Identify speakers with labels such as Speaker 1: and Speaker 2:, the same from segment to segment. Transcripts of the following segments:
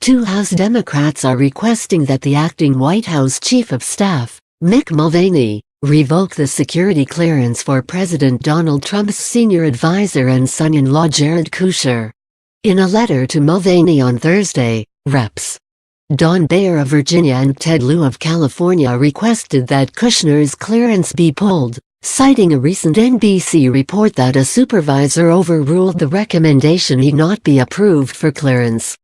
Speaker 1: Two House Democrats are requesting that the acting White House Chief of Staff, Mick Mulvaney, revoke the security clearance for President Donald Trump's senior advisor and son-in-law Jared Kushner. In a letter to Mulvaney on Thursday, Reps. Don Beyer of Virginia and Ted Lieu of California requested that Kushner's clearance be pulled, citing a recent NBC report that a supervisor overruled the recommendation he not be approved for clearance.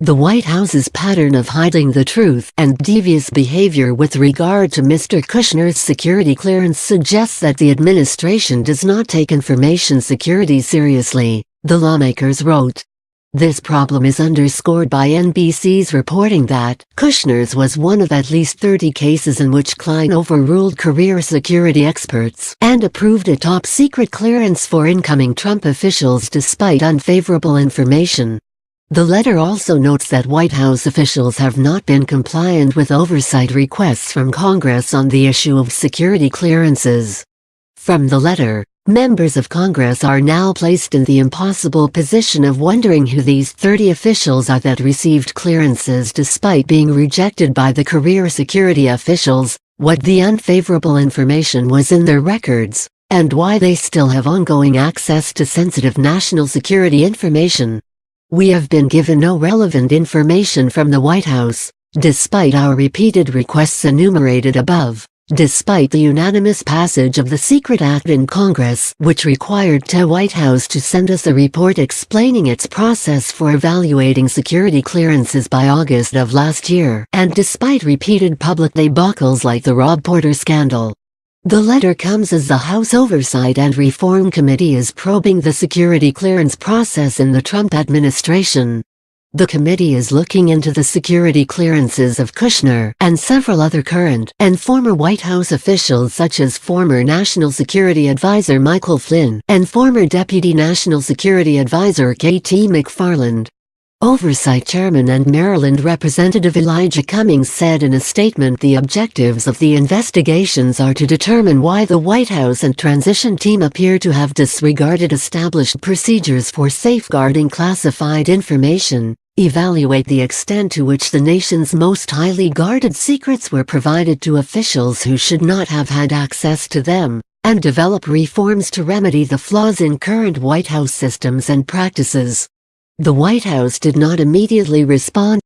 Speaker 1: The White House's pattern of hiding the truth and devious behavior with regard to Mr. Kushner's security clearance suggests that the administration does not take information security seriously, the lawmakers wrote. This problem is underscored by NBC's reporting that Kushner's was one of at least 30 cases in which Klein overruled career security experts and approved a top-secret clearance for incoming Trump officials despite unfavorable information. The letter also notes that White House officials have not been compliant with oversight requests from Congress on the issue of security clearances. From the letter, members of Congress are now placed in the impossible position of wondering who these 30 officials are that received clearances despite being rejected by the career security officials, what the unfavorable information was in their records, and why they still have ongoing access to sensitive national security information. We have been given no relevant information from the White House, despite our repeated requests enumerated above. Despite the unanimous passage of the Secret Act in Congress, which required the White House to send us a report explaining its process for evaluating security clearances by August of last year, and despite repeated public debacles like the Rob Porter scandal. The letter comes as the House Oversight and Reform Committee is probing the security clearance process in the Trump administration. The committee is looking into the security clearances of Kushner and several other current and former White House officials such as former National Security Advisor Michael Flynn and former Deputy National Security Advisor K.T. McFarland. Oversight Chairman and Maryland Representative Elijah Cummings said in a statement the objectives of the investigations are to determine why the White House and transition team appear to have disregarded established procedures for safeguarding classified information, evaluate the extent to which the nation's most highly guarded secrets were provided to officials who should not have had access to them, and develop reforms to remedy the flaws in current White House systems and practices. The White House did not immediately respond